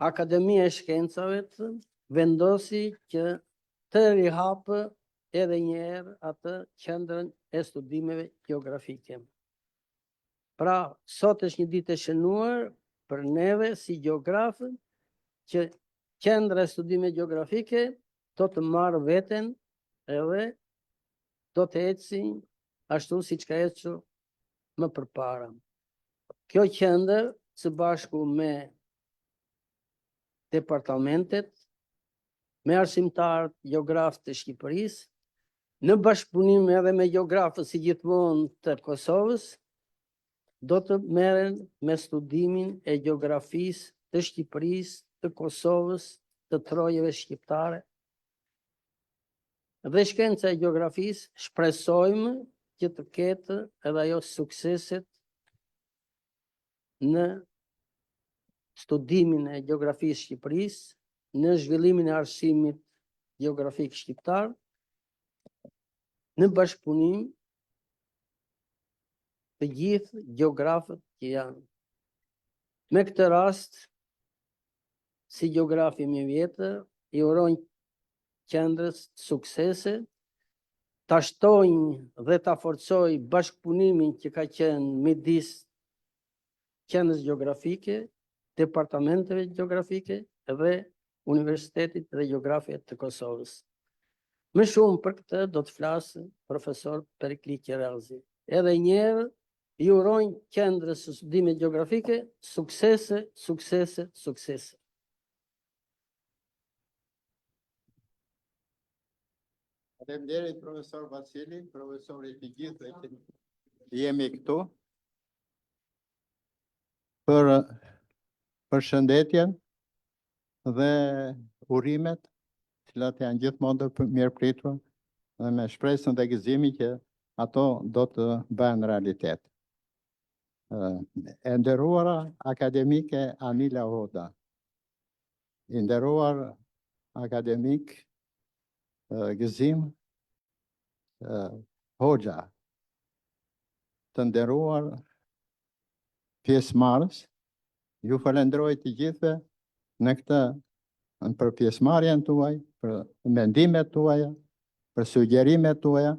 Akademia e Shkencave vendosi që të rihapë edhe një herë atë qendrën e studimeve gjeografike. Pra, sot është një ditë e shënuar për neve si gjeografë që qendra e studimeve gjeografike do të marrë veten edhe do të eci ashtu siç ka ecur më përpara. Kjo qendër së bashku me departamentet, me arsimtarët gjeografë të Shqipërisë, në bashkëpunim edhe me gjeografët si gjithmonë të Kosovës, do të merren me studimin e gjeografisë të Shqipërisë, të Kosovës, të trojeve shqiptare. Dhe shkenca e gjeografisë shpresojmë që të ketë edhe ajo sukseset në studimin e gjeografisë Shqipërisë, në zhvillimin e arsimit gjeografik shqiptar, në bashkëpunim të gjithë gjeografët që janë. Me këtë rast, si gjeografi më vjetër, i urojnë qendrës suksese, ta shtojnë dhe ta forcojnë bashkëpunimin që ka qenë midis qendrës gjeografike, departamenteve gjeografike dhe Universitetit dhe Gjeografie të Kosovës. Më shumë për këtë do të flasë profesor Perikli Qerazi. Edhe njerë i urojnë qendrës së studimeve gjeografike suksese, suksese, suksese. Faleminderit profesor Vasili, profesorit të gjithë që jemi këtu për përshëndetjen dhe urimet, cilat janë gjithmonë të mirëpritura dhe me shpresën dhe gëzimin që ato do të bëhen realitet. E nderuara akademike Anila Hoda, i nderuar akademik Gëzim Hoxha, të nderuar pjesëmarrës, ju falenderoj të gjithëve në këtë për pjesëmarrjen tuaj, për mendimet tuaja, për sugjerimet tuaja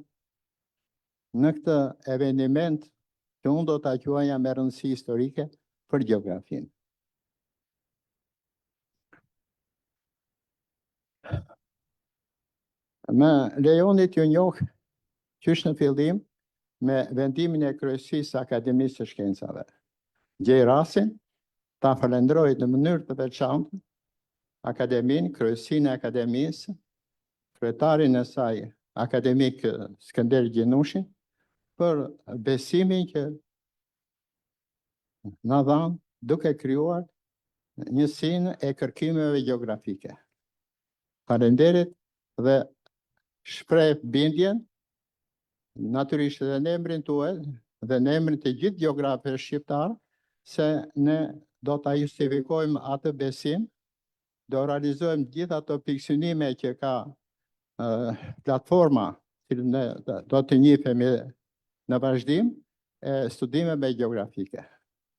në këtë eveniment që unë do ta quaja me rëndësi historike për gjeografinë. Më lejoni t'ju njoh qysh në fillim me vendimin e kryesisë Akademisë së Shkencave. Gjej rastin ta falenderoj në mënyrë të veçantë Akademinë, kryesinë e Akademisë, kryetarin e saj, akademik Skënder Gjenushin, për besimin që na dhanë duke krijuar njësinë e kërkimeve gjeografike. Falenderit dhe shpreh bindjen, natyrisht edhe në emrin tuaj dhe në emrin të gjithë gjeografëve shqiptar, se ne do ta justifikojmë atë besim, do realizojmë gjithë ato pikësynime që ka platforma që ne do të njihemi në vazhdim e studimeve gjeografike,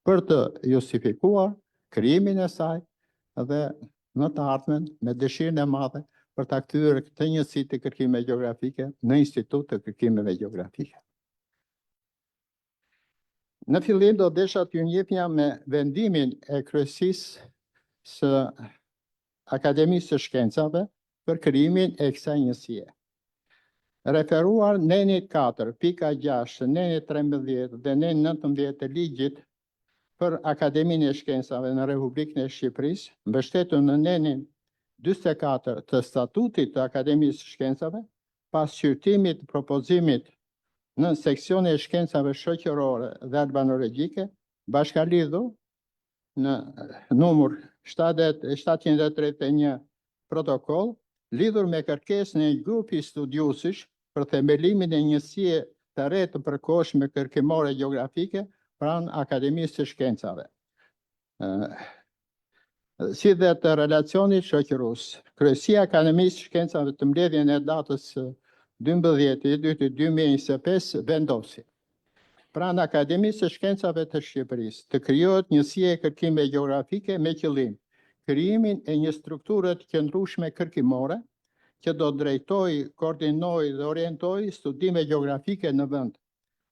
për të justifikuar krijimin e saj dhe në të ardhmen me dëshirën e madhe për ta kthyer këtë njësi të kërkimeve gjeografike në Institut të Kërkimeve Gjeografike. Në fillim do desha t'ju njihja me vendimin e kryesisë së Akademisë së Shkencave për krijimin e kësaj njësie. Referuar nenit 4.6, nenit 13 dhe nenit 19 të ligjit për Akademinë e Shkencave në Republikën e Shqipërisë, mbështetur në nenin 44 të statutit të Akademisë së Shkencave, pas qyrtimit të propozimit në seksion e shkencave shoqërore dhe albanologjike, bashkalidhur në numër 731 protokoll, lidhur me kërkesën e një grupi studiuesish për themelimin e njësie të re të përkohshme kërkimore gjeografike pranë Akademisë së Shkencave. Si dhe të relacionit shoqërus. Kryesia e Akademisë së Shkencave të mbledhjen e datës 12/2/2025 vendosi pranë Akademisë së Shkencave të Shqipërisë të krijohet njësie e kërkimeve gjeografike me qëllim krijimin e një strukture të qëndrueshme kërkimore që do drejtojë, koordinojë dhe orientojë studime gjeografike në vend,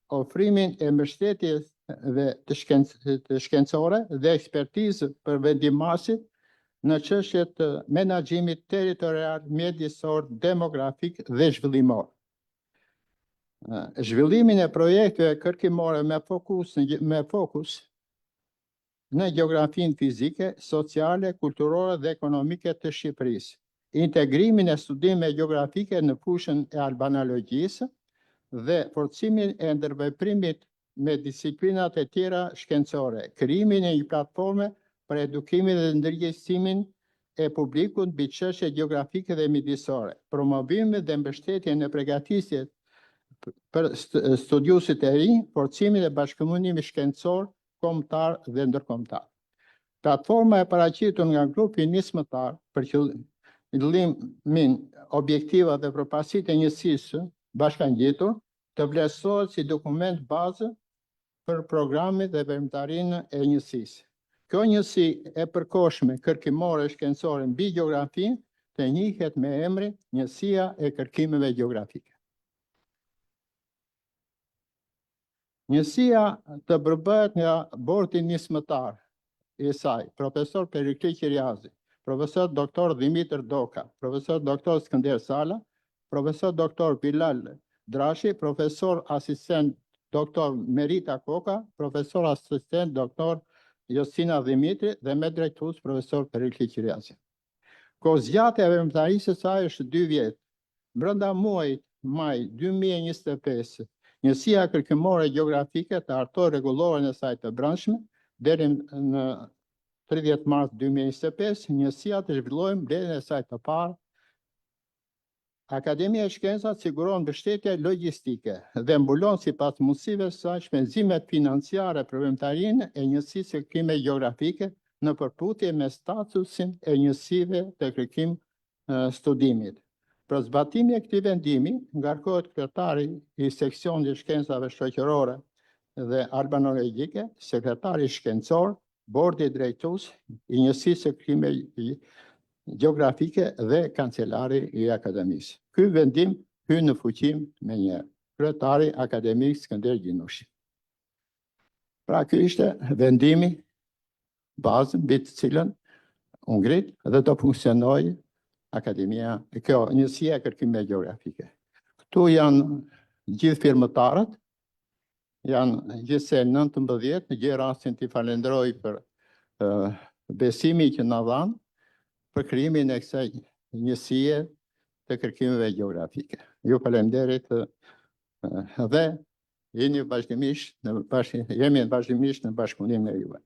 ofrimin e mbështetjeve të shkencore dhe ekspertizë për vendimarrësit në çështjet të menaxhimit territorial, mjedisor, demografik dhe zhvillimor. Zhvillimin e projekteve kërkimore me fokus në gjeografinë fizike, sociale, kulturore dhe ekonomike të Shqipërisë, integrimin e studimeve gjeografike në fushën e albanologjisë dhe forcimin e ndërveprimit me disiplinat e tjera shkencore, krijimin e një platforme për edukimin dhe ndërgjegjësimin e publikut mbi çështje gjeografike dhe mjedisore, promovimin dhe mbështetjen e përgatitjes për studiuesit e rinj, forcimin e bashkëpunimit shkencor, kombëtar dhe ndërkombëtar. Platforma e paraqitur nga grupi nismëtar për qëllimin objektiva dhe përparësitë e njësisë bashkangjitur të vlerësohet si dokument bazë për programin dhe veprimtarinë e njësisë. Kjo njësi e përkohshme kërkimore shkencore mbi gjeografinë të njihet me emrin Njësia e kërkimeve gjeografike. Njësia të përbëhet nga bordi nismëtar i saj, profesor Perikli Qiriazi, profesor doktor Dimitër Doka, profesor doktor Skënder Sala, profesor doktor Bilal Drashi, profesor asistent doktor Merita Koka, profesor asistent doktor Josina Dimitri dhe me drejtues profesor Perikli Qiriazi. Kohëzgjatja e veprimtarisë së saj është 2 vjet. Brenda muajit maj 2025, Njësia kërkimore gjeografike të hartoi rregulloren e saj të brendshme deri në 30 mars 2025, njësia të zhvillojë mbledhjen e saj të parë. Akademia e Shkencave siguron mbështetje logjistike dhe mbulon sipas mundësive së saj shpenzimet financiare për veprimtarinë e Njësisë së kërkimeve gjeografike në përputhje me statusin e njësive të kërkim studimit. Për zbatimin e këtij vendimi, ngarkohet kryetari i seksionit shkencave shoqërore dhe albanologjike, sekretari shkencor, bordi drejtues i Njësisë së kërkimeve gjeografike dhe kancelari i akademisë. Ky vendim hyn në fuqim me njëherë. Kryetari akademik Skënder Gjinushi. Pra ky ishte vendimi bazë mbi të cilën u ngrit dhe do funksionojë Akademia, kjo Njësia e kërkimeve gjeografike. Këtu janë gjithë firmëtarët, janë gjithsej 19, në gjë rastin t'i falenderoj për besimi që na dhanë për krijimin e kësaj Njësie të kërkimeve gjeografike. Ju falenderit dhe jemi vazhdimisht në bashkëpunim me juve.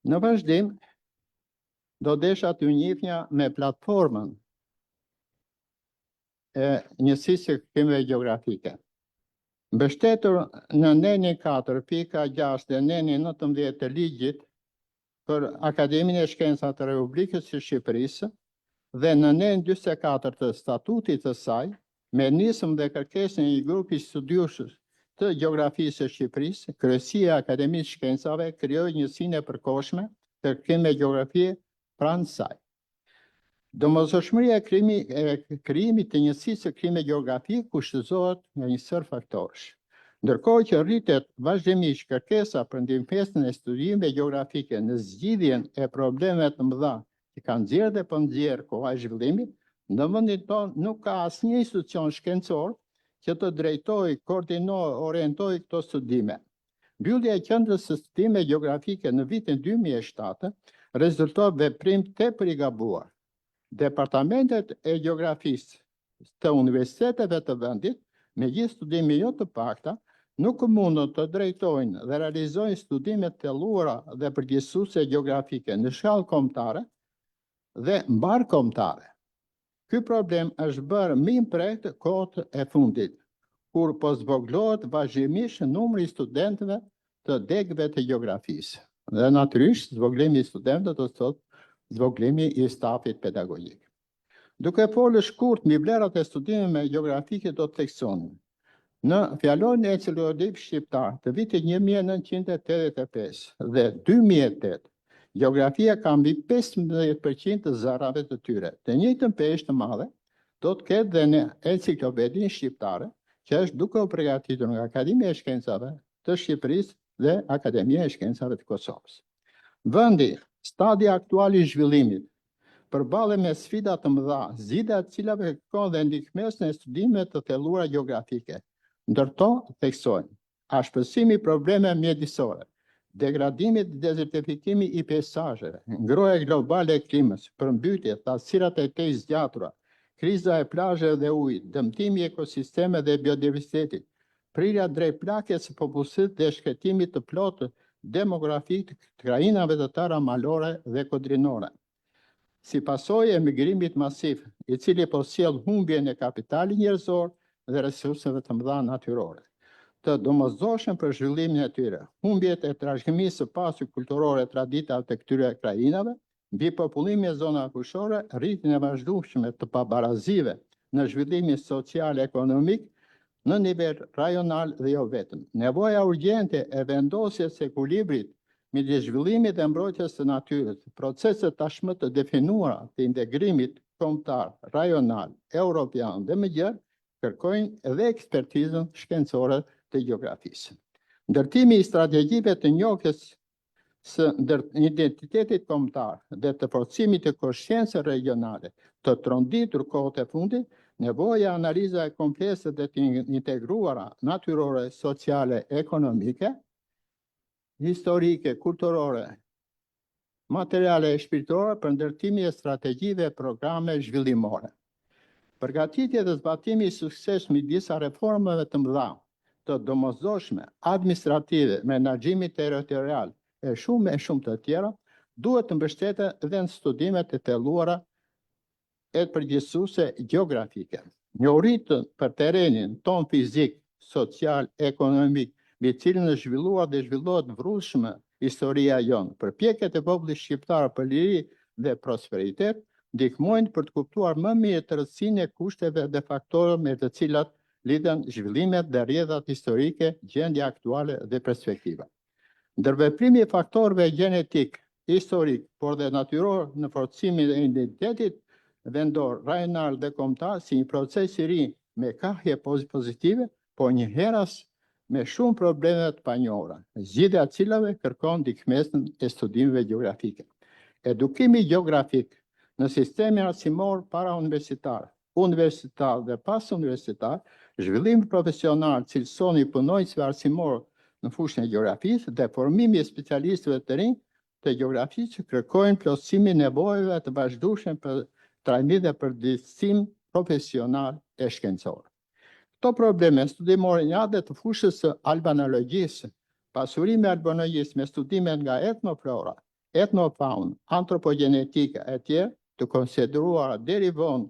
Në vazhdim, do desha t'ju njihja me platformën e Njësisë së kërkimeve gjeografike. Mbështetur në nenin 4.6 dhe nenin 19 të ligjit për Akademinë e Shkencave të Republikës së Shqipërisë dhe në nenin 44 të statutit të saj, me nismë dhe kërkesën e një grupi studiuesësh të gjeografisë së Shqipërisë, Kryesia e Akademisë Shkencave krijoi Njësinë e përkohshme të kërkimeve gjeografie pranë saj. Domosdoshmëria e krijimit të Njësisë së kërkimeve gjeografike kushtëzohet nga një sër faktorësh. Ndërkohë që rritet vazhdimisht kërkesa për ndihmësën e studimeve gjeografike në zgjidhjen e problemeve të mëdha që kanë nxjerrë dhe po nxjerrë koha e zhvillimit, në vendin tonë nuk ka asnjë institucion shkencor që të drejtojë, koordinojë, orientojë këto studime. Mbyllja e qendrës së studimeve gjeografike në vitin 2007 rezultoi veprim tepër i gabuar. Departamentet e gjeografisë të universiteteve të vendit, me gjithë studime jo të pakta, nuk mundën të drejtojnë dhe realizojnë studime të thelluara dhe përgjithësuese gjeografike në shkallë kombëtare dhe mbarkombëtare. Ky problem është bërë më i prek kohët e fundit, kur po zvogëlohet vazhdimisht numri i studentëve të degëve të gjeografisë. Dhe natyrisht, zvogëlimi i studentëve do të thotë zvogëlimi i stafit pedagogjik. Duke folur shkurt mbi vlerat e studimeve gjeografike do të theksonim. Në fjalorin e enciklopedisë shqiptare të vitit 1985 dhe 2008, Gjeografia ka mbi 15% të zarrave të tyre. Të njëjtën peshë të madhe do të ketë dhe në enciklopedinë shqiptare, që është duke u përgatitur nga Akademia e Shkencave të Shqipërisë dhe Akademia e Shkencave të Kosovës. Vendi, stadi aktual i zhvillimit, përballet me sfida të mëdha, zgjidhja e cilave kërkon dhe ndihmës në studime të thelluara gjeografike. Ndërto theksojnë ashpërsimi i problemeve mjedisore, degradimi dhe dezertifikimi i peizazheve, ngrohja globale e klimës, përmbytje, thellësirat e tej zgjatura, kriza e plazheve dhe ujit, dëmtimi i ekosistemeve dhe biodiversitetit, prirja drejt plakjes së popullsisë dhe shkretimit të plotë demografik të krajinave të tëra malore dhe kodrinore. Si pasojë e migrimit masiv, i cili po sjell humbjen e kapitalit njerëzor dhe resurseve të mëdha natyrore, të domosdoshëm për zhvillimin e tyre, humbjet e trashëgimisë së pasur kulturore traditave të këtyre krajinave, mbi popullimin e zonave fushore, rritjen e vazhdueshme të pabarazive në zhvillimin social e ekonomik në nivel rajonal dhe jo vetëm. Nevoja urgjente e vendosjes së ekuilibrit midis zhvillimit dhe mbrojtjes së natyrës, proceset tashmë të definuara të integrimit kombëtar, rajonal, europian dhe më gjerë, kërkojnë edhe ekspertizën shkencore të gjeografisë. Ndërtimi i strategjive të njohjes së identitetit kombëtar dhe të forcimit të koshiencës regionale të tronditur kohët e fundit, nevoja analiza e komplekse dhe të integruara natyrore, sociale, ekonomike, historike, kulturore, materiale e shpirtërore për ndërtimin e strategjive e programe zhvillimore. Përgatitje dhe zbatimi i suksesshëm i disa reformave të mëdha, të domosdoshme, administrative, menaxhimi territorial e shumë të tjera, duhet të mbështeten dhe në studimet e thelluara e përgjithësuese gjeografike. Njohuritë për terrenin ton fizik, social, ekonomik, mbi cilin është zhvilluar dhe zhvillohet vrrueshme historia jonë, përpjekjet e popullit shqiptar për liri dhe prosperitet, ndihmojnë për të kuptuar më mirë të rëndësinë e kushteve dhe faktorëve me të cilat lidhen zhvillimet dhe rrjedhat historike, gjendja aktuale dhe perspektiva. Ndërveprimi i faktorëve gjenetik, historik, por dhe natyror në forcimin e identitetit vendor, rajonal dhe kombëtar si një proces i ri me kahje pozitive, por njëherës me shumë probleme të panjohura, zgjidhja e cilave kërkon ndihmën e studimeve gjeografike. Edukimi gjeografik në sistemin arsimor para universitar dhe pas universitar, zhvillimi profesional cilëson i punonjësve arsimor në fushën e gjeografisë dhe formimi i specialistëve të rinj të gjeografisë që kërkojnë plotësimin e nevojave të vazhdueshme për trajnim dhe përmirësim profesional e shkencor. Këto probleme studimore njëjtë të fushës së albanologjisë, pasurimi i albanologjisë me studime nga etnoflora, etnofaun, antropogenetike e tjerë, të konsideruara deri vonë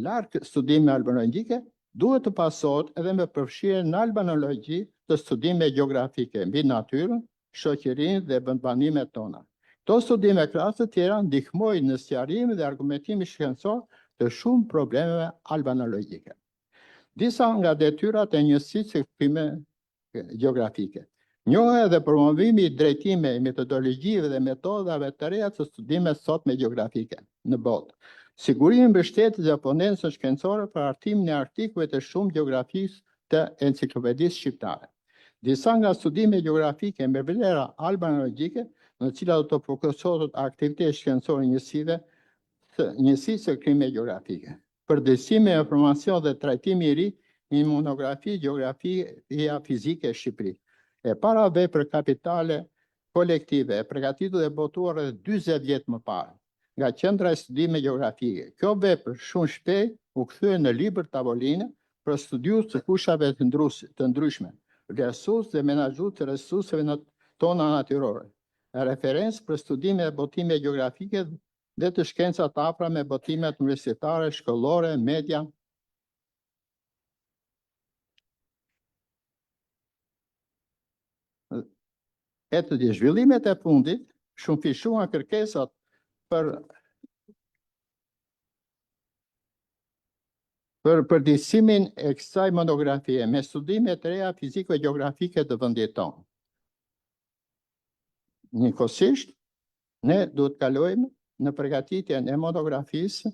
larg studime albanologjike, duhet të pasohet edhe me përfshirjen në albanologji të studime gjeografike mbi natyrën, shoqërinë dhe vendbanimet tona. Këto studime krahas të tjera ndihmojnë në sqarimin dhe argumentimin shkencor të shumë problemeve albanologjike. Disa nga detyrat e njësisë së studimeve gjeografike. Njohja dhe promovimi i drejtime, metodologjive dhe metodave të reja të studimeve sotme gjeografike në botë. Sigurimi mbështetjes dhe pondencës shkencore për hartimin e artikujve të shumë gjeografisë të enciklopedisë shqiptare. Disa nga studime gjeografike me vlera albanologjike, në cilat do të fokusohet aktivitetet shkencore njësisë së krimeve gjeografike. Përditësimi e informacion dhe trajtimi i ri i monografi Gjeografia fizike e Shqipërisë. E para vepër kapitale kolektive, e përgatitur dhe botuar rreth 40 vjet më parë nga Qendra e Studimeve Gjeografike. Kjo vepër shumë shpejt u kthye në libër tavoline për studiues të fushave të ndryshme, vlerësues dhe menaxhues të resurseve tona natyrore. Referencë për studime dhe botime gjeografike dhe të shkencat të afra me botimet universitare, shkollore, media. E të zhvillimet e fundit, shumë fishuan kërkesat për përditësimin e kësaj monografie me studime të reja fiziko-gjeografike të vendit tonë. Njëkohësisht, Ne duhet kalojmë në përgatitjen e monografisë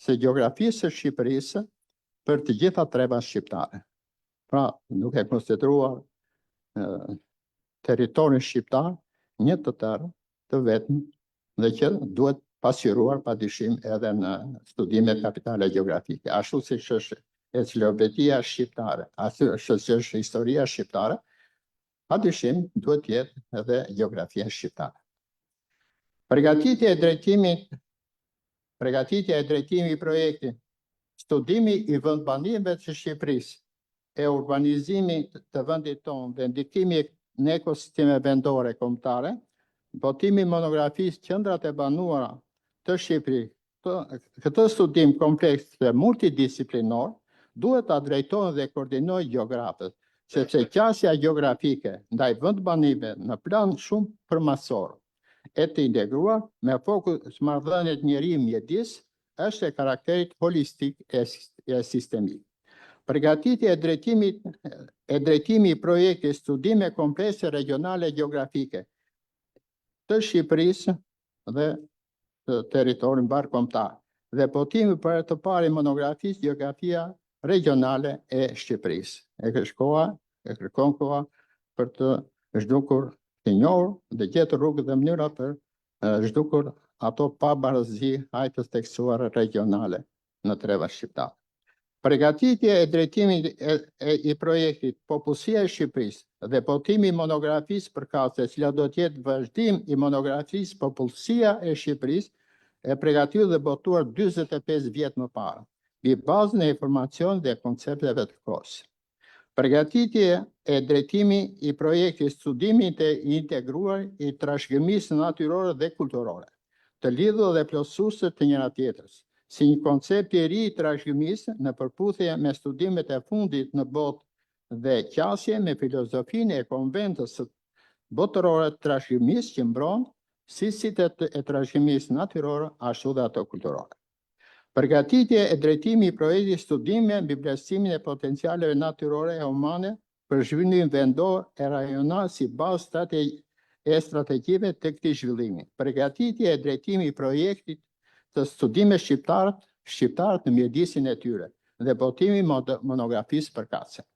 së gjeografisë së Shqipërisë për të gjitha trevat shqiptare. Pra, duke konsideruar territorin shqiptar një të tërë, të vetëm, dhe që duhet pasqyruar padyshim edhe në studimet kapitale gjeografike. Ashtu siç është enciklopedia shqiptare, ashtu siç është historia shqiptare, padyshim duhet jetë edhe gjeografia shqiptare. Përgatitja e drejtimi i projektit, studimi i vendbanimeve të Shqipërisë e urbanizimi të vendit tonë dhe ndikimi në ekosisteme vendore kombëtare, botimi monografisë Qendrat e banuara të Shqipërisë. Këtë studim kompleks dhe multidisiplinor duhet ta drejtojnë dhe koordinojnë gjeografët, sepse qasja gjeografike ndaj vendbanimeve në plan shumë përmasor e të integruar me fokus marrëdhëniet njeri-mjedis është e karakterit holistik e sistemik. Përgatitja e drejtimi i projektit studime komplekse regionale gjeografike të Shqipërisë dhe të territorin bashkëkombëtar dhe botimi për të parë monografisë Gjeografia regionale e Shqipërisë. E kërkon koha për të zhdukur të njohur dhe gjetur rrugë dhe mënyra për zhdukur ato pabarazi hajtës tekstuare regionale në trevat shqiptare. Përgatitja e drejtimit i projektit Popullsia e Shqipërisë dhe botimi i monografisë përkatëse, e cila do të jetë vazhdim i monografisë Popullsia e Shqipërisë, e përgatitur dhe botuar 45 vjet më parë, mbi bazën e informacion dhe koncepteve të kohës. Përgatitje e drejtimi i projektit studimit e integruar i trashëgimisë natyrore dhe kulturore, të lidhur dhe plotësuese të njëra tjetrës, si një koncept i ri i trashëgimisë në përputhje me studimet e fundit në botë dhe qasje me filozofinë e konventës botërore të trashëgimisë që mbron sisitet e trashëgimisë natyrore ashtu dhe ato kulturore. Përgatitje e drejtimi i projektit studime mbi vlerësimin e potencialeve natyrore e humane për zhvillim vendor e rajonal si bazë strategjive të këtij zhvillimi. Përgatitje e drejtimi i projektit të studime shqiptarët në mjedisin e tyre dhe botimi monografisë përkatëse.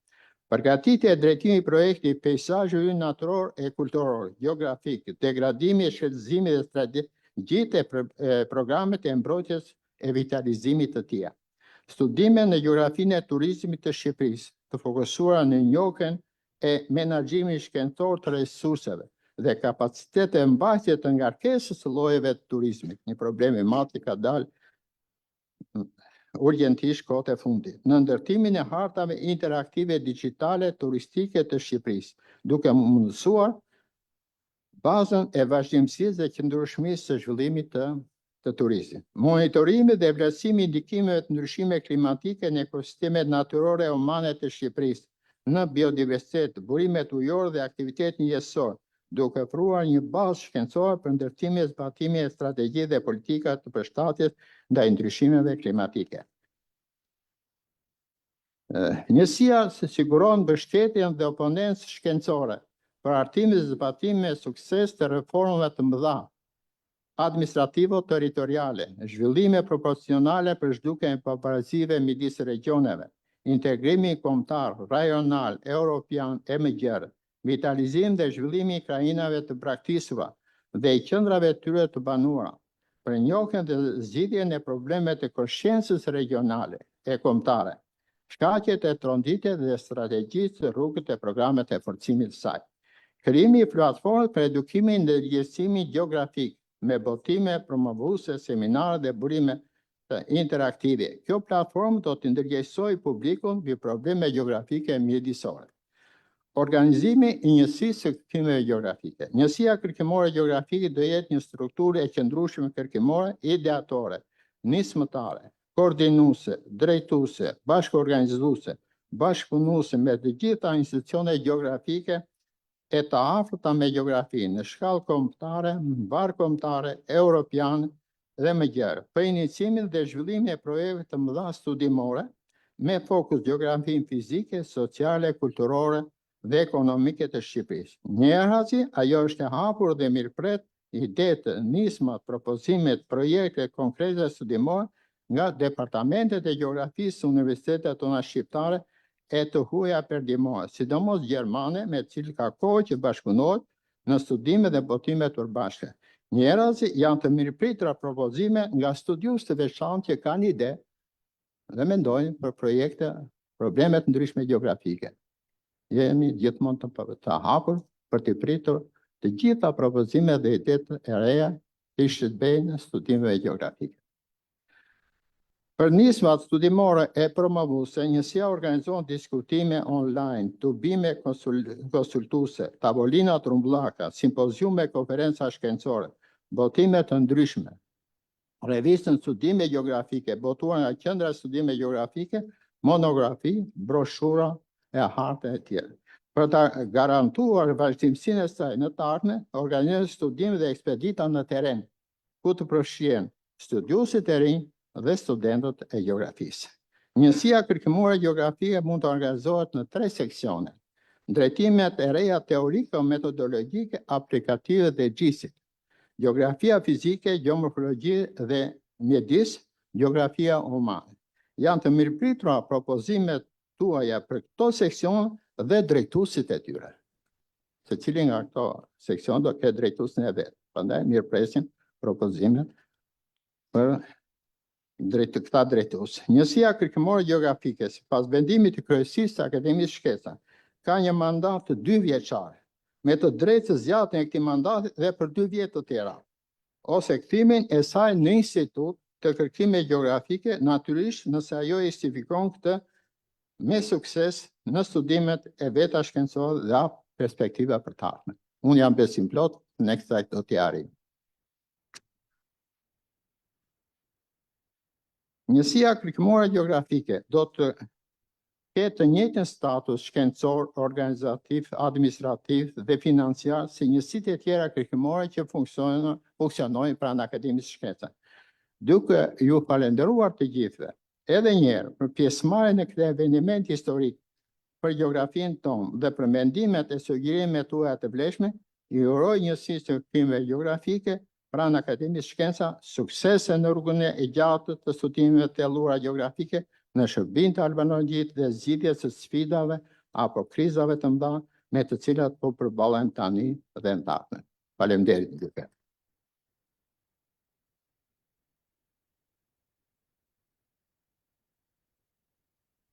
Përgatitje e drejtimi i projektit peizazhi ynë natyror e kulturor, geografik, degradimi e shfrytëzimit dhe strategjitë e programet e mbrojtjes e vitalizimit të tij. Studime në gjeografinë e turizmit të Shqipërisë, të fokusuara në njohjen e menaxhimit shkencor të resurseve dhe kapacitetet e mbajtjes të ngarkesës së llojeve të turizmit, një problem i madh që ka dalë urgjentisht kohët e fundit, në ndërtimin e hartave interaktive digjitale turistike të Shqipërisë, duke mundësuar bazën e vazhdimësisë dhe qëndrueshmërisë së zhvillimit të turizmit. Monitorimi dhe vlerësimi i ndikimeve të ndryshimeve klimatike në ekosistemet natyrore e humane të Shqipërisë në biodiversitet, burimet ujore dhe aktivitetin jetësor, duke ofruar një bazë shkencore për ndërtimin dhe zbatimin e strategjive dhe politika të përshtatjes ndaj ndryshimeve klimatike. Njësia siguron mbështetjen dhe oponencë shkencore për hartimin dhe zbatimin me sukses të reformave të mëdha administrativo-territoriale, zhvillime proporcionale për zhdukjen e pabarazive midis regioneve, integrimi kombëtar, rajonal, europian e më gjerë, vitalizim dhe zhvillimi i krajinave të braktisura dhe i qendrave tyre të banuara, për njohjen dhe zgjidhjen e problemeve të koshiencës regionale e kombëtare, shkaqjet e tronditjes dhe strategjisë, rrugët e programet e forcimit të saj. Krijimi i platformës për edukimin dhe ndërgjegjësimin gjeografik me botime promovuese, seminare dhe burime interaktive. Kjo platformë do të ndërgjegjësojë publikun mbi probleme gjeografike mjedisore. Organizimi i njësisë së kërkimeve gjeografike. Njësia kërkimore gjeografike do jetë një strukturë e qëndrueshme kërkimore, ideatore, nismëtare, koordinuese, drejtuese, bashkëorganizuese, bashkëpunuese me të gjitha institucionet gjeografike e të afërta me gjeografinë në shkallë kombëtare, mbarkombëtare, europiane dhe më gjerë, për iniciimin dhe zhvillimin e projekteve të mëdha studimore me fokus gjeografinë fizike, sociale, kulturore dhe ekonomike të Shqipërisë. Njëherësi, ajo është e hapur dhe mirëpret idetë, nismat, propozimet, projekte konkrete studimore nga departamentet e gjeografisë së universitetet tona shqiptare e të huaja perëndimore, sidomos gjermane, me cilë ka kohë që bashkëpunohet në studime dhe botime të përbashkëta. Njerëzi janë të mirëpritura propozime nga studiues të veçantë që kanë ide dhe mendojnë për projekte, problemet ndryshme gjeografike. Jemi gjithmonë të hapur për të pritur të gjitha propozimet dhe idetë e reja që i shëtbejnë studimeve gjeografike. Për nismat studimore e promovuese, njësia organizon diskutime online, tubime konsultuese, tavolina trumbullaka, simpoziume, konferenca shkencore, botime të ndryshme, revistën studime gjeografike, botuar nga Qendra e Studimeve Gjeografike, monografi, broshura e harta e tjera. Për të garantuar vazhdimsinë e saj në të ardhmen, organizojnë studime dhe ekspedita në teren, ku të përfshihen studiuesit e rinj dhe studentët e gjeografisë. Njësia kërkimore gjeografike mund të organizohet në 3 seksione: drejtimet e reja teorike, metodologjike, aplikative dhe gjysit, gjeografia fizike, geomorfologji dhe mjedis, gjeografia humane. Janë të mirëpritura propozimet tuaja për këto seksion dhe drejtuesit e tyre. Secili nga këto seksion do ketë drejtuesin e vet. Prandaj mirëpresim propozimet për këta drejtues. Njësia kërkimore gjeografike, sipas vendimit të kryesisë së Akademisë Shkenca, ka një mandat të 2 vjeçar, me të drejtë të zgjatjen e këtij mandati dhe për 2 vjet të tjera, ose kthimin e saj në Institut të Kërkimeve Gjeografike, natyrisht nëse ajo justifikon këtë me sukses në studimet e veta shkencore dhe perspektiva për të ardhmen. Unë jam besim plot në kësaj do t'i arrijmë. Njësia kërkimore gjeografike do të ketë të njëjtin status shkencor, organizativ, administrativ dhe financiar si njësitë e tjera kërkimore që funksionojnë pranë Akademisë Shkenca. Duke ju falendëruar të gjithëve, edhe njerë për pjesëmarrjen në këtë eveniment historik për gjeografinë tonë dhe për mendimet e sugjerimet tuaja të vlefshme, ju uroj Njësisë së Kërkimeve Gjeografike pranë Akademisë Shkenca suksese në rrugën e gjatë të studimeve të thelluara gjeografike në shërbim të Albanogjit dhe zgjidhjes së sfidave apo krizave të mëdha me të cilat po përballojmë tani dhe në të ardhmen. Faleminderit gjithëve.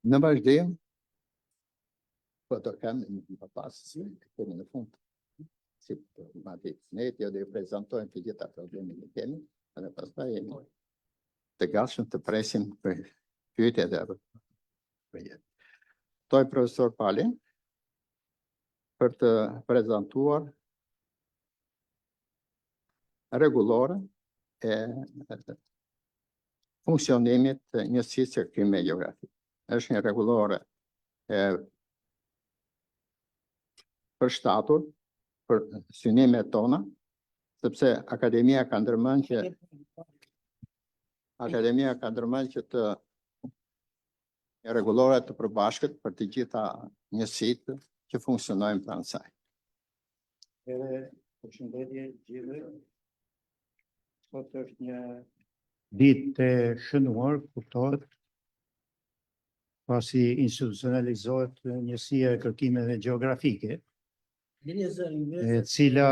Në vazhdim, po të kam në pas, kemi në fund, si ma ditë, ne jo dhe prezentojmë të gjitha problemin që kemi, dhe pastaj jemi të gatshëm të presim për pyetje dhe përgjigje. Ftoj profesor Palin për të prezentuar rregullore e funksionimit të Njësisë së Kërkimeve Gjeografike. Është një rregullore e përshtatur për synimet tona, sepse Akademia ka ndërmend që të rregullore të përbashkët për të gjitha njësitë që funksionojnë pranë saj. Përshëndetje gjithëve. Sot është një ditë e shënuar, kuptohet, pasi institucionalizohet Njësia e Kërkimeve Gjeografike, e cila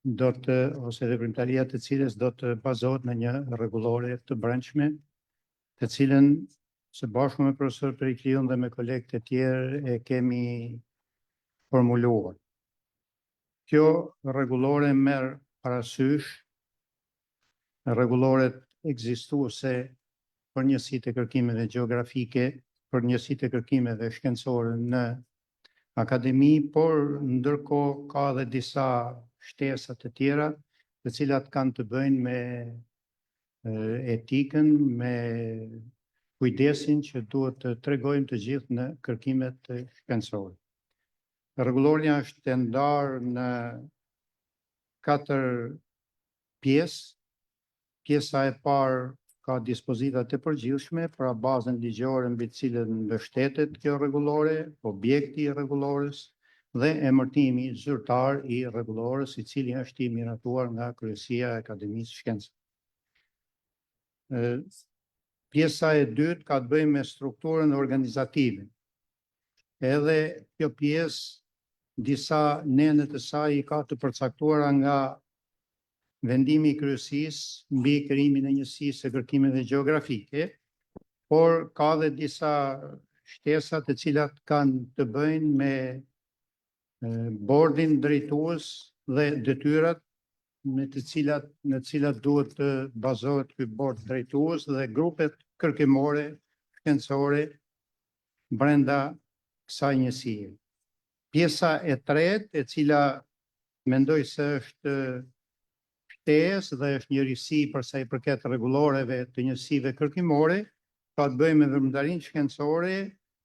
do të, ose veprimtaria të cilës do të bazohet në një rregullore të brendshme, të cilën së bashku me profesor Perikliun dhe me kolegët e tjerë e kemi formuluar. Kjo rregullore merr parasysh rregulloret ekzistuese për njësitë e kërkimeve gjeografike, për njësitë e kërkimeve shkencore në akademi, por ndërkohë ka dhe disa shtesa të tjera, të cilat kanë të bëjnë me etikën, me kujdesin që duhet të tregojmë të gjithë në kërkimet shkencore. Rregulloria është e ndarë në 4 pjesë. Pjesa e parë ka dispozita të përgjithshme, pra bazën ligjore mbi të cilën mbështetet kjo rregullore, objekti i rregullores, dhe emërtimi zyrtar i rregullorës, i cili është i miratuar nga Kryesia e Akademisë së Shkencave. Pjesa e dytë ka të bëjë me strukturën organizative. Edhe kjo pjesë, disa nenet e saj i ka të përcaktuara nga vendimi i kryesisë mbi krijimin e njësisë së kërkimeve gjeografike, por ka dhe disa shtesa të cilat kanë të bëjnë me bordin drejtues dhe detyrat në të cilat duhet të bazohet ky bord drejtues dhe grupet kërkimore shkencore brenda kësaj njësie. Pjesa e tretë, e cila mendoj se është shtesë dhe është njërisi për sa i përket rregulloreve të njësive kërkimore, ka të bëjë me veprimtarinë shkencore,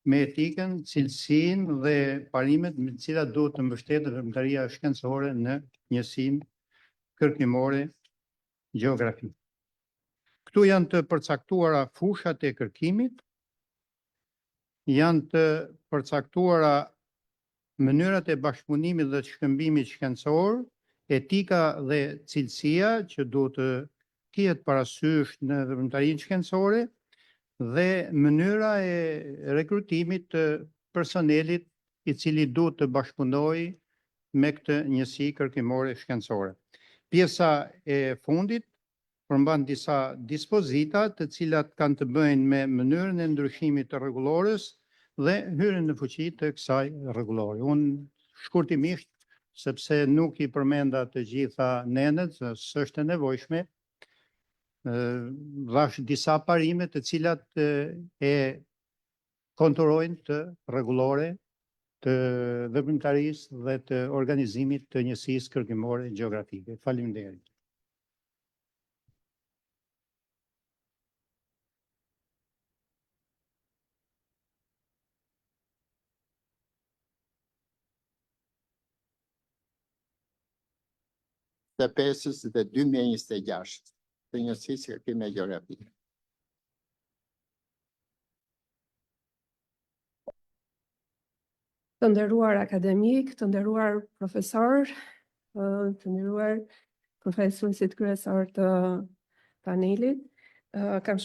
me etikën, cilësinë dhe parimet me të cilat duhet të mbështetet veprimtaria shkencore në njësinë kërkimore gjeografike. Këtu janë të përcaktuara fushat e kërkimit, janë të përcaktuara mënyrat e bashkëpunimit dhe shkëmbimit shkencor, etika dhe cilësia që duhet të ketë parasysh në veprimtarinë shkencore dhe mënyra e rekrutimit të personelit i cili duhet të bashkëpunojë me këtë njësi kërkimore shkencore. Pjesa e fundit përmban disa dispozita të cilat kanë të bëjnë me mënyrën e ndryshimit të rregullorës dhe hyrjen në fuqi të kësaj rregullore. Unë shkurtimisht, sepse nuk i përmenda të gjitha nenet, s'është e nevojshme, dhash disa parime të cilat e konturojnë të rregullore të veprimtarisë dhe të organizimit të njësisë kërkimore gjeografike. Faleminderit. Të pesës dhe 2026 të njësisë kërkime gjeografike. Të nderuar akademik, të nderuar profesor, të nderuar profesuesit kryesor të panelit, kam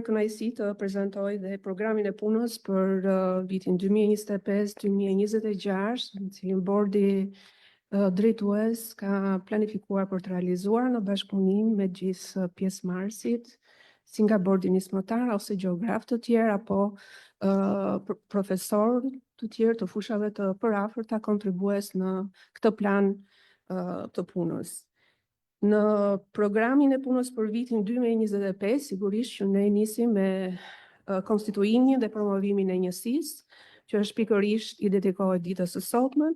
kënaqësi të prezantoj dhe programin e punës për vitin 2025-2026, në cilin bordi drejtues ka planifikuar për të realizuar në bashkëpunim me gjithë pjesëmarrësit, si nga bordi nismëtar ose gjeograf të tjerë apo profesor të tjerë të fushave të përafërta kontribues në këtë plan të punës. Në programin e punës për vitin 2025, sigurisht që ne nisim me konstituimin dhe promovimin e njësisë, që është pikërisht i dedikohet ditës së sotme,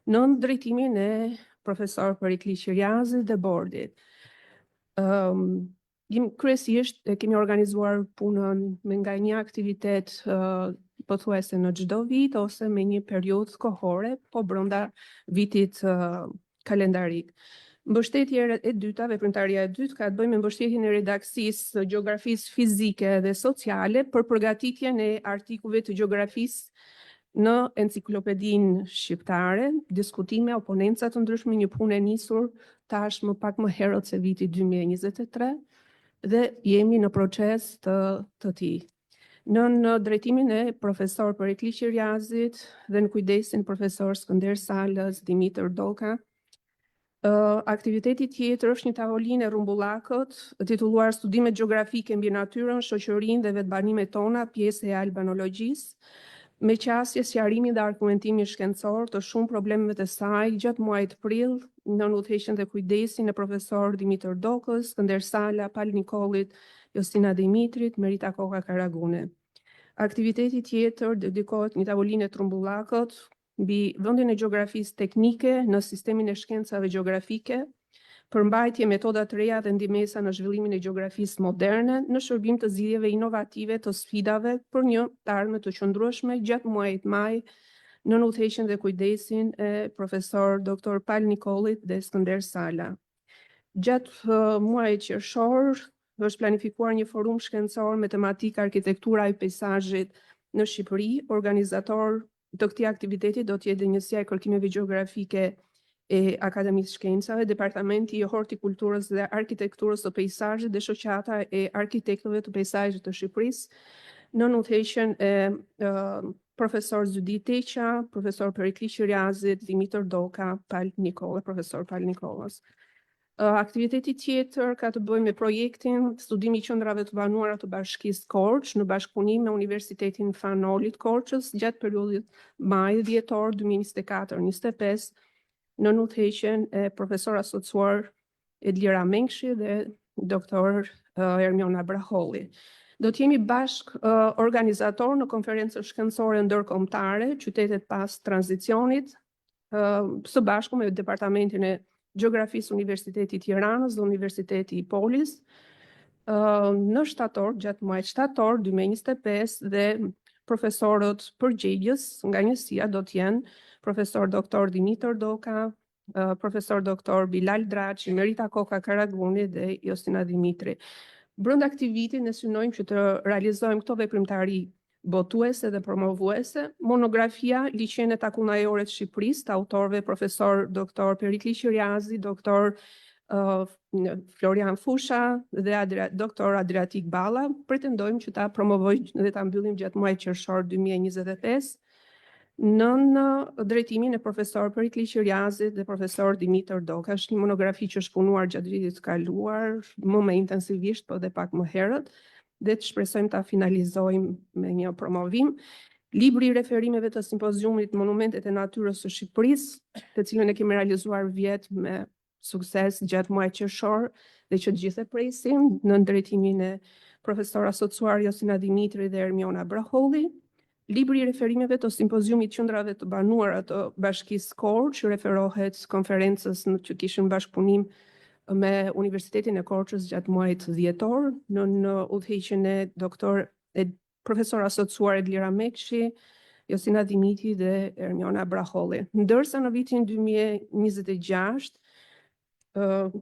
në drejtimin e profesor Perikli Qiriazit dhe bordit. Kryesisht kemi organizuar punën me nga një aktivitet pothuajse në çdo vit ose me një periudhë kohore, po brenda vitit kalendarik. Mbështetja e dyta, veprimtaria e dytë, ka të bëjë me mbështetjen e redaksisë gjeografisë fizike dhe sociale për përgatitjen e artikujve të gjeografisë në enciklopedinë shqiptare, diskutime, oponenca të ndryshme, një punë e nisur tash më pak më herët se viti 2023 dhe jemi në proces të tij. Në drejtimin e profesor Perikli Qiriazit dhe në kujdesin profesor Skënder Salës, Dimitër Doka, aktiviteti tjetër është një tavolinë e rrumbullakët, titulluar Studimet gjeografike mbi natyrën, shoqërinë dhe vetbanimet tona, pjesë e albanologjisë, me qasje sqarimin dhe argumentimin shkencor të shumë problemeve të saj gjatë muajit prill, në udhëheqjen dhe kujdesin e profesor Dimitër Dokës, Skënder Sala, Pal Nikollit, Justina Dimitrit, Merita Koka Karagune. Aktiviteti tjetër dedikohet një tavolinë e trumbullakët mbi vendin e gjeografisë teknike në sistemin e shkencave gjeografike, përmbajtje metoda të reja dhe ndihmesa në zhvillimin e gjeografisë moderne në shërbim të zgjidhjeve inovative të sfidave për një të ardhme të qëndrueshme gjatë muajit maj, në udhëheqjen dhe kujdesin e profesor Dr. Pal Nikollit dhe Skënder Sala. Gjatë muajit qershor është planifikuar një forum shkencor me tematikë arkitektura e peizazhit në Shqipëri, organizator të këtij aktiviteti do të jetë dhe njësia e kërkimeve gjeografike e Akademisë Shkencave, Departamenti i Hortikulturës dhe Arkitekturës së Peizazhit dhe Shoqata e Arkitektëve të Peizazhit të Shqipërisë, në udhëheqjen e profesor Zydit Teqa, profesor Perikli Qiriazit, Dimitër Doka, profesor Pal Nikolas. Aktiviteti tjetër ka të bëjë me projektin studimi i qendrave të banuara të Bashkisë Korç në bashkëpunim me Universitetin Fanolit Korçës gjatë periudhës maj-dhjetor 2024-2025 në udhëheqjen e profesor asociuar Edlira Mengshi dhe doktor Ermiona Braholli. Do të jemi bashk organizator në konferencën shkencore ndërkombëtare, qytetet pas tranzicionit, së bashku me Departamentin e Gjeografisë Universitetit Tiranës dhe Universiteti i Polis, në shtator, gjatë muajit shtator 2025 dhe profesorët përgjegjës nga njësia do të jenë profesor doktor Dimitër Doka, profesor doktor Bilal Draçi, Merita Koka Karaguni dhe Jostina Dimitri. Brenda aktivitit ne synojmë që të realizojmë këto veprimtari botuese dhe promovuese, monografia Liçene takunajore të Shqipërisë të autorëve profesor doktor Perikli Qiriazi, doktor Florian Fusha dhe doktor Adriatik Balla, pretendojmë që ta promovojmë dhe ta mbyllim gjatë muajit qershor 2025 në drejtimin e profesor Perikli Qiriazit dhe profesor Dimitër Doka. Është një monografi që është punuar gjatë vitit të kaluar, më intensivisht, po dhe pak më herët, dhe të shpresojmë ta finalizojmë me një promovim. Libri i referimeve të simpoziumit Monumentet e Natyrës së Shqipërisë, të cilën e kemi realizuar vjet me sukses gjatë muajit qershor dhe që të gjithë e presim, në drejtimin e profesor asociuar Jostina Dimitri dhe Ermiona Braholli. Libri i referimeve të simpoziumit Qendrave të banuara të Bashkisë Korç, që referohet konferencës që kishin bashkëpunim me Universitetin e Korçës gjatë muajit dhjetor, në udhëheqjen e profesor asociuar Edlira Mengshi, Jostina Dimitri dhe Ermiona Braholli. Ndërsa në vitin 2026,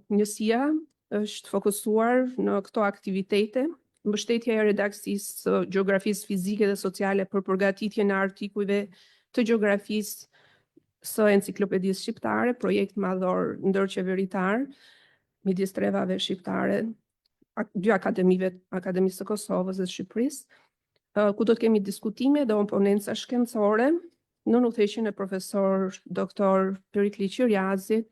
njësia është fokusuar në këto aktivitete, mbështetja e redaksisë së gjeografisë fizike dhe sociale për përgatitjen e artikujve të gjeografisë së enciklopedisë shqiptare, projekt madhor ndërqeveritar midis trevave shqiptare, dy akademisë së Kosovës dhe Shqipërisë, ku do të kemi diskutime dhe oponenca shkencore në udhëheqjen e profesor doktor Perikli Qiriazit,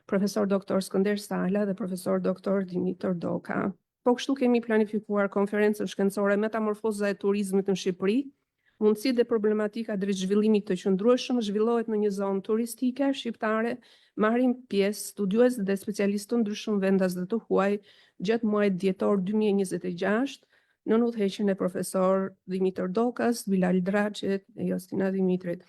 profesor doktor Skënder Sala dhe profesor doktor Dimitër Doka. Po kështu kemi planifikuar konferencën shkencore Metamorfoza e turizmit në Shqipëri, mundësitë dhe problematika drejt zhvillimit të qëndrueshëm, zhvillohet në një zonë turistike shqiptare, marrin pjesë studiues dhe specialistë të ndryshëm vendas dhe të huaj gjatë muajit dhjetor 2026 në udhëheqjen e profesor Dimitër Dokas, Bilal Draçit dhe Jostina Dimitrit.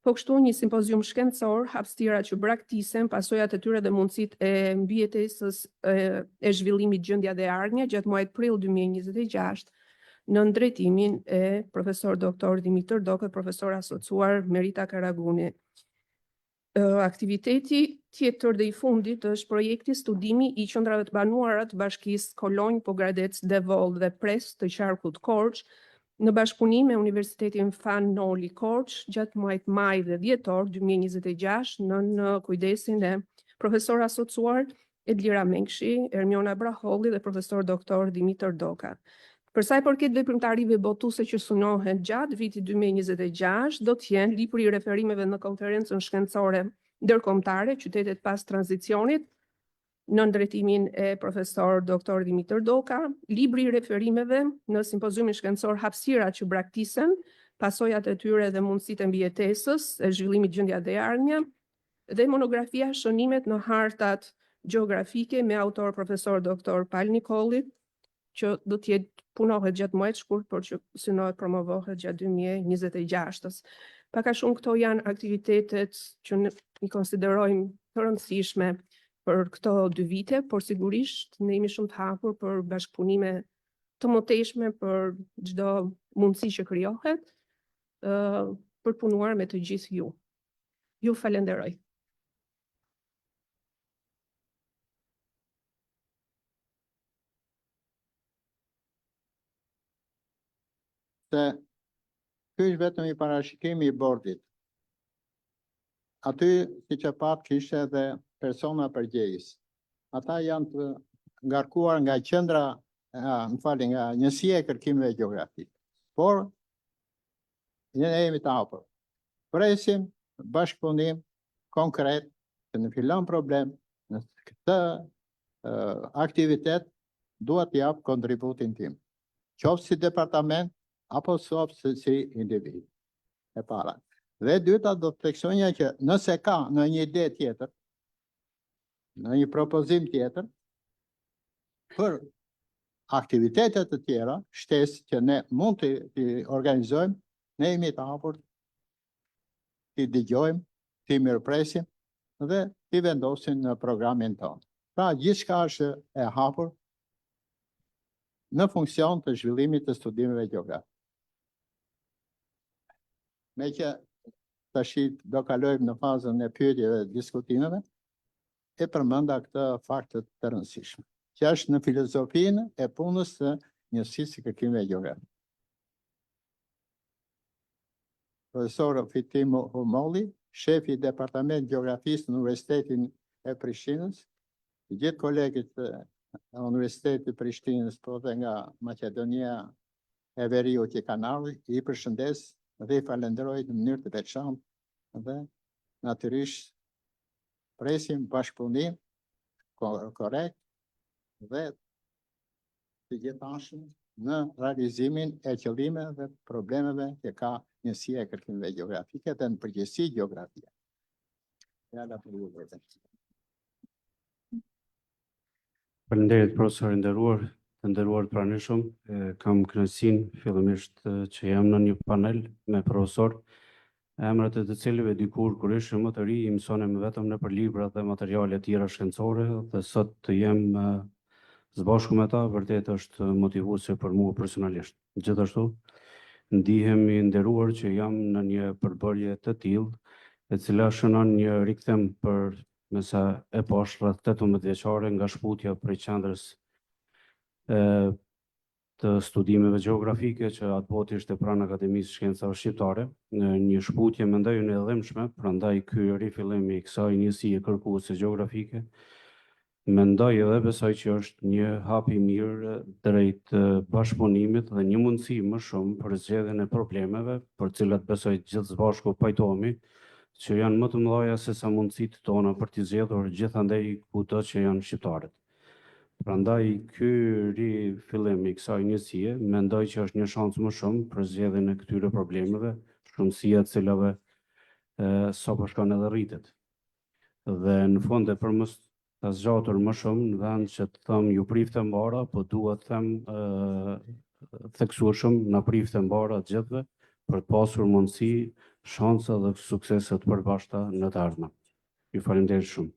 Po kështu një simpozium shkencor, hapëstira që braktisen pasojat e tyre dhe mundësitë e mbijetesës e zhvillimit gjendja dhe ardhmja gjatë muajit prill 2026 në drejtimin e profesor doktor Dimitër Doka, profesor asociuar Merita Karaguni. Aktiviteti tjetër dhe i fundit është projekti studimi i qendrave të banuara të Bashkisë Kolonj, Pogradec, Devoll dhe Pres të qarkut Korç, në bashkëpunim me Universitetin Fanoli Korç gjatë muajit maj dhe dhjetor 2026 në kujdesin e profesor asociuar Edlira Mengshi, Ermiona Braholli dhe profesor doktor Dimitër Doka. Për sa i përket veprimtarive botuese që synohen gjatë vitit 2026, do të jenë libri i referimeve në konferencën shkencore ndërkombëtare Qytetet pas tranzicionit, në drejtimin e profesor doktor Dimitër Doka, libri i referimeve në simpoziumin shkencor Hapësirat që braktisen, pasojat e tyre dhe mundësitë e mbijetesës, e zhvillimit gjendja dhe ardhmja, dhe monografia Shënimet në hartat gjeografike me autor profesor doktor Pal Nikolli, që do të jetë punohet gjatë muajit shkurt, por që synohet promovohet gjatë 2026-s. Pak a shumë këto janë aktivitetet që ne i konsiderojmë të rëndësishme për këto 2 vite, por sigurisht ne jemi shumë të hapur për bashkëpunime të mëtejshme për çdo mundësi që krijohet, për punuar me të gjithë ju. Ju falenderoj. Se Ky është vetëm i parashikimi i bordit. Aty, si që pat, kishte edhe persona përgjegjës. Ata janë të ngarkuar nga qendra, nga njësia e kërkimeve gjeografike. Por, ne jemi të hapur. Presim bashkëpunim konkret, që në fillon problem, në këtë aktivitet, duhet të jap kontributin tim. Qoftë si departament, apo qoftë si individ. E para. Dhe dyta do të theksonja që nëse ka në një ide tjetër, në një propozim tjetër, për aktivitetet të tjera, shtesë që ne mund të organizojmë, ne jemi të hapur, të dëgjojmë, të mirëpresim dhe të vendosim në programin tonë. Pra, gjithçka është e hapur në funksion të zhvillimit të studimeve gjeografike. Me që tashi do kalojmë në fazën e pyetjeve dhe diskutimeve, e përmenda këtë fakte të rëndësishme, që është në filozofinë e punës së njësisë së kërkimeve gjeografike. Profesor Fitim Humolli, shefi i Departament Gjeografisë në Universitetin e Prishtinës, të gjithë kolegët e Universitetit të Prishtinës, po dhe nga Maqedonia e Veriut që kanë ardhur, i përshëndes dhe i falenderoj në mënyrë të veçantë dhe natyrisht presim bashkëpunim korrekt dhe të gjithashëm në realizimin e qëllimeve dhe problemeve që ka njësia e kërkimeve gjeografike dhe në përgjithësi gjeografia. Fjala për ju vetëm. Faleminderit profesor i nderuar, të nderuar pranishëm, kam kënaqësinë fillimisht që jam në një panel me profesor, emrat e të cilëve dikur kur ishim më të ri, i mësonim vetëm nëpër libra dhe materiale tjera shkencore, dhe sot të jem së bashku me ta, vërtet është motivuese për mua personalisht. Gjithashtu, ndihem i nderuar që jam në një përbërje të tillë, e cila shënon një rikthem për me sa e poshtë rreth 18 vjeçare nga shputja prej qendrës të studimeve gjeografike që atë botë ishte pranë Akademisë së Shkencave Shqiptare, në një shputje mendoj unë e dhëmshme, prandaj ky rifillim i kësaj njësie kërkuese gjeografike, mendoj edhe besoj që është një hap i mirë drejt bashkëpunimit dhe një mundësi më shumë për zgjedhjen e problemeve, për cilat besoj gjithë së bashku pajtohemi, që janë më të mëdha se sa mundësitë tona për t'i zgjedhur gjithandej kudo që janë shqiptarët. Prandaj ky rifillim i kësaj njësie mendoj që është një shans më shumë për zgjedhjen e këtyre problemeve, shumësia e cilave sapo shkon edhe rritet. Dhe në fund e për mos ta zgjatur më shumë në vend që të them ju prifte mbara, po dua të them theksueshëm na prifte mbara të gjithëve për të pasur mundësi, shansa dhe suksese të përbashkëta në të ardhmen. Ju falenderoj shumë.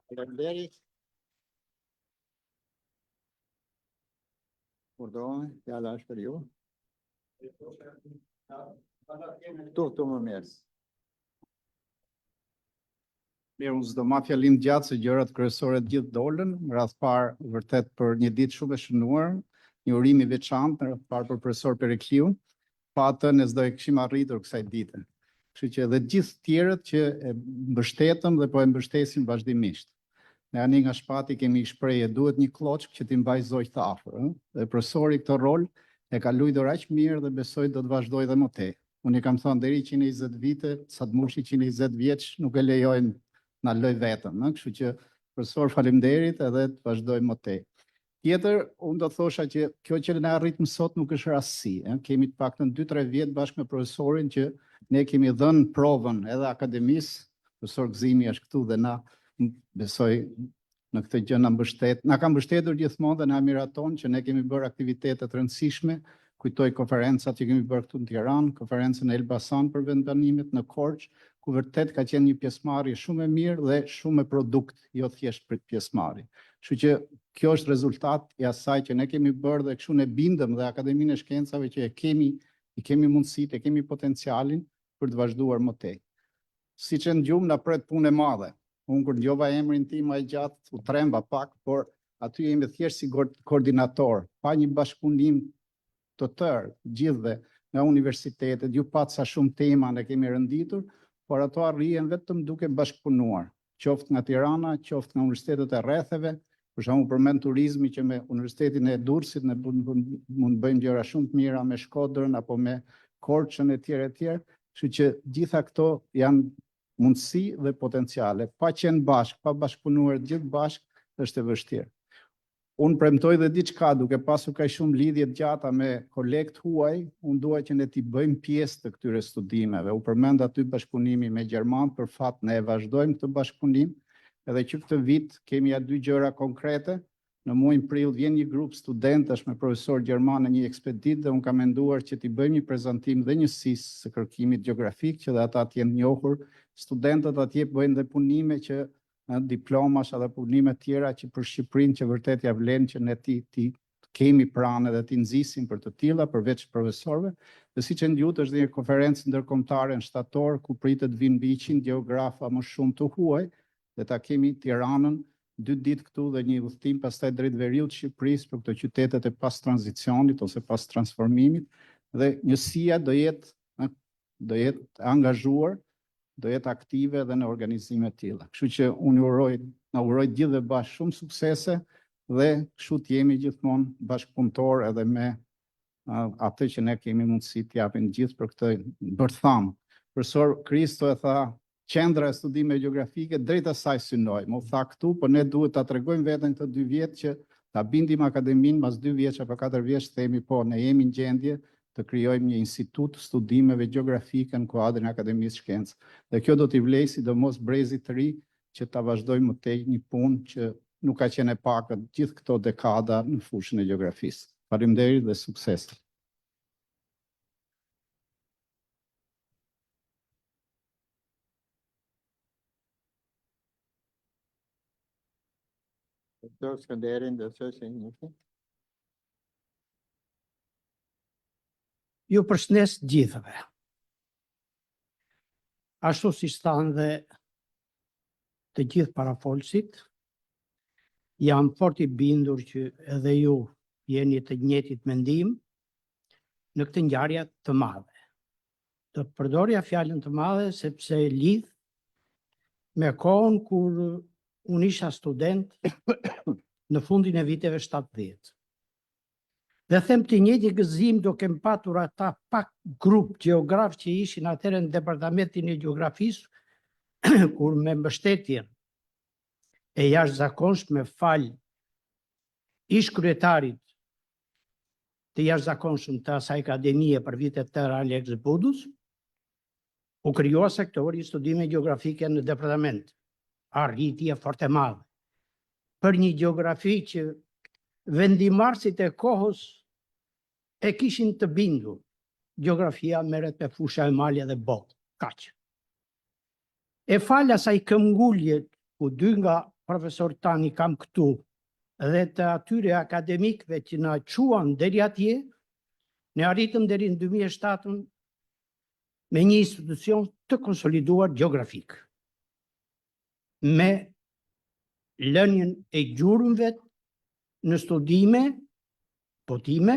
Faleminderit. Urdhëroni, fjala është për ju. Tu më mirë. Mirë, unë s'do ma fjalim gjatë se gjërat kryesore të gjithë dolën, në radhë parë vërtet për një ditë shumë e shënuar, një urim i veçantë, në radhë parë për profesor Perikliu, patën e s'do e kishim arritur kësaj dite. Kështu që edhe gjithë tjerët që e mbështetëm dhe po e mbështesim vazhdimisht. Ne ani nga shpati kemi shprehje, duhet një kloçk që t'i mbaj zogjt të afër, dhe profesori këtë rol e ka luajtur aq mirë dhe besoj do të vazhdojë edhe më tej. Unë i kam thënë deri 120 vite, sa të mushi 120 vjeç nuk e lejojnë na loj vetëm, kështu që profesor faleminderit edhe të vazhdoj më tej. Tjetër, unë do thosha që kjo që ne arritëm sot nuk është rastësi. Kemi të paktën 2-3 vjet bashkë me profesorin që ne kemi dhënë provën edhe akademisë, profesor Gëzimi është këtu dhe na besoj në këtë gjë na ka mbështetur gjithmonë dhe na miraton që ne kemi bërë aktivitete të rëndësishme. Kujtoj konferencat që kemi bërë këtu në Tiranë, konferencën e Elbasan për vendbanimet në Korçë, ku vërtet ka qenë një pjesëmarrje shumë e mirë dhe shumë e produkt, jo thjesht për pjesëmarrje. Kështu që kjo është rezultat i asaj që ne kemi bërë dhe kështu ne bindëm dhe Akademinë e Shkencave që i kemi mundësitë, e kemi potencialin për të vazhduar më tej. Siç e ndjum na pret punë e madhe. Unë kur dëgjova emrin tim më gjatë u tremba pak, por aty jemi thjesht si koordinator, pa një bashkëpunim të tërë, gjithve nga universitetet, ju patë sa shumë tema ne kemi rënditur, por ato arrijen vetëm duke bashkëpunuar, qoftë nga Tirana, qoftë nga universitetet e rretheve, për shembull përmend turizmi që me Universitetin e Durrësit ne mund bëjmë gjëra shumë të mira me Shkodrën apo me Korçën e tjerë, kështu që gjitha këto janë mundësi dhe potenciale. Pa qenë bashkë, pa bashkëpunuar gjithë bashkë, është e vështirë. Unë premtoj dhe diçka, duke pasur kaq shumë lidhje të gjata me kolegët huaj, unë dua që ne t'i bëjmë pjesë të këtyre studimeve. U përmend aty bashkëpunimi me Gjerman, për fat ne e vazhdojmë këtë bashkëpunim, edhe që këtë vit kemi ja 2 gjëra konkrete. Në muajin prill vjen një grup studentash me profesor gjerman në një ekspeditë dhe unë kam menduar që t'i bëjmë një prezantim dhe njësisë së kërkimit gjeografik, që dhe ata të jenë njohur, studentët atje bëjnë dhe punime që diplomash edhe punime tjera që për Shqipërinë që vërtet ja vlen që ne ti kemi pranë dhe ti nxisim për të tilla përveç profesorëve. Dhe siç e ndjut është një konferencë ndërkombëtare në shtator ku pritet vinë mbi 100 gjeografa më shumë të huaj dhe ta kemi Tiranën 2 ditë këtu dhe një udhëtim pastaj drejt veriut të Shqipërisë për këto qytetet e pas tranzicionit ose pas transformimit, dhe njësia do jetë angazhuar, do jetë aktive edhe në organizime të tilla. Kështu që unë na uroj gjithë dhe bashkë shumë suksese dhe kështu të jemi gjithmonë bashkëpunëtor edhe me atë që ne kemi mundësi të japim gjithë për këtë bërtham. Profesor Kristo e tha, qendra e studimeve gjeografike drejt asaj synoj. Më tha këtu, por ne duhet ta tregojmë veten këtë 2 vjet që ta bindim akademinë mas 2 vjeç apo 4 vjeç themi po, ne jemi në gjendje të krijojmë një institut studimeve gjeografike në kuadrin e Akademisë Shkencë. Dhe kjo do t'i vlej sidomos brezit të ri që ta vazhdojmë më tej një punë që nuk ka qenë e pakët gjithë këto dekada në fushën e gjeografisë. Faleminderit dhe sukses. Doktor Skënderin dhe çështje një. Ju përshëndes gjithëve. Ashtu si thanë dhe të gjithë parafolësit, jam fort i bindur që edhe ju jeni të njëjtit mendim në këtë ngjarje të madhe. Të përdorja fjalën të madhe sepse lidh me kohën kur unë isha student në fundin e viteve 70. Dhe them të njëjti gëzim do kem patur ata pak grup gjeograf që ishin atëherë në departamentin e gjeografisë, kur me mbështetjen e jashtëzakonshme fal ish kryetarit të jashtëzakonshëm të asaj akademie për vitet të tëra Alex Budus, u krijua sektori i studimeve gjeografike në departament. Arritje fort e madhe. Për një gjeografi që vendimarrësit e kohës e kishin të bindur. Gjeografia merret me fusha e malje dhe botë. Kaq. E fal asaj këmbgulje ku 2 nga profesor tani kam këtu dhe të atyre akademikëve që na çuan deri atje, ne arritëm deri në 2007 me një institucion të konsoliduar gjeografik. Me lënien e gjurmëve në studime, botime,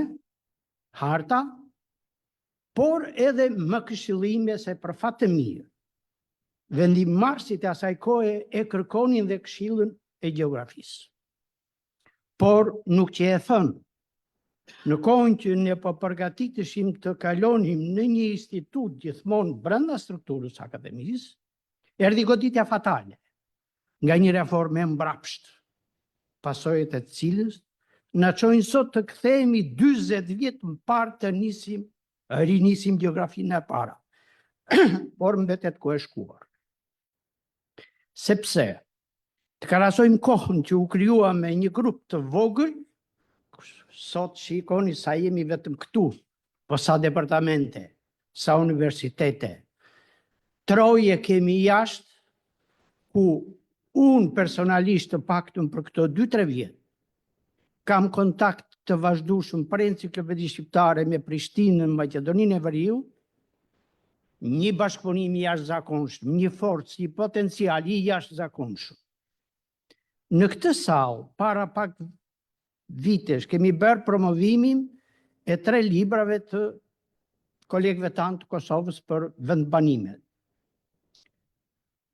harta, por edhe më këshillime se për fat të mirë. Vendimarrësit e asaj kohe e kërkonin dhe këshillën e gjeografisë. Por nuk që e thënë, në kohën që ne po përgatiteshim të kalonim në një institut gjithmonë brenda strukturës akademisë, erdhi goditja fatale nga një reforme mbrapsht, pasojat e cilës na çojnë sot të kthehemi 40 vjet më parë të rinisim gjeografinë e para. Por mbetet ku e shkuar. Sepse të krahasojmë kohën që u krijua me një grup të vogël, sot shikoni sa jemi vetëm këtu, po sa departamente, sa universitete. Troje kemi jashtë, ku unë personalisht të paktën për këto 2-3 vjet, kam kontakt të vazhdueshëm për enciklopedi shqiptare me Prishtinën, Maqedoninë e Veriut, një bashkëpunim i jashtëzakonshëm, një forcë, një potencial i jashtëzakonshëm. Në këtë sallë, para pak vitesh, kemi bërë promovimin e 3 librave të kolegëve tanë të Kosovës për vendbanimet.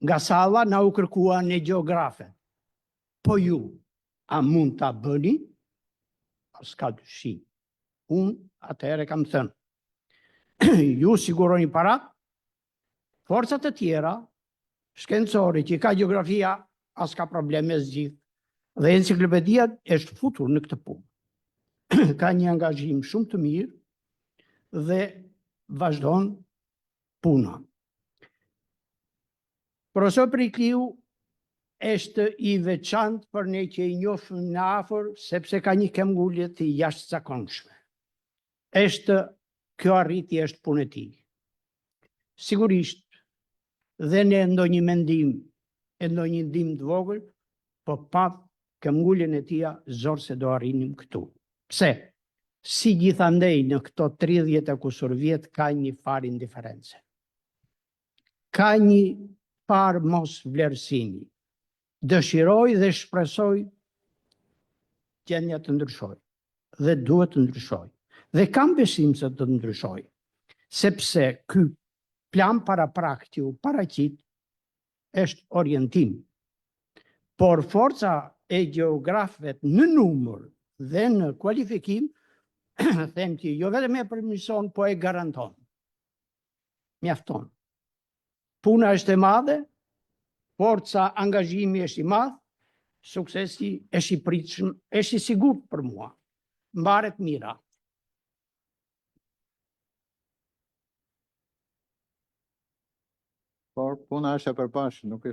Nga salla na u kërkua në gjeografe. Po ju, a mund ta bëni? S'ka dyshim. Unë atëherë kam thënë. Ju siguroni parat, forcat e tjera, shkencore që ka gjeografia, as ka probleme zgjidh. Dhe enciklopedia është futur në këtë punë. Ka një angazhim shumë të mirë dhe vazhdon puna. Profesor Perikliu është i veçantë për ne që i njohim në afër sepse ka një këmbgulje të jashtëzakonshme. Kjo arritje është punë e tij. Sigurisht, dhe ne ndonjë mendim e ndonjë ndim të vogël, po pa këmbguljen e tij zor se do arrinim këtu. Pse? Si gjithandej në këto 30 e kusur vjet ka një farë indiference. Ka një farë mos vlerësimi. Dëshiroj dhe shpresoj gjendja të ndryshoj dhe duhet të ndryshoj. Dhe kam besim se të ndryshoj, sepse ky plan paraprak që u paraqit është orientim. Por forca e gjeografëve në numër dhe në kualifikim, them që jo vetëm e përmirëson, po e garanton. Mjafton. Puna është e madhe, forca angazhimi është i madh, suksesi është i pritshëm, është i sigurt për mua. Mbaret mira. Por puna është e përbashkët, nuk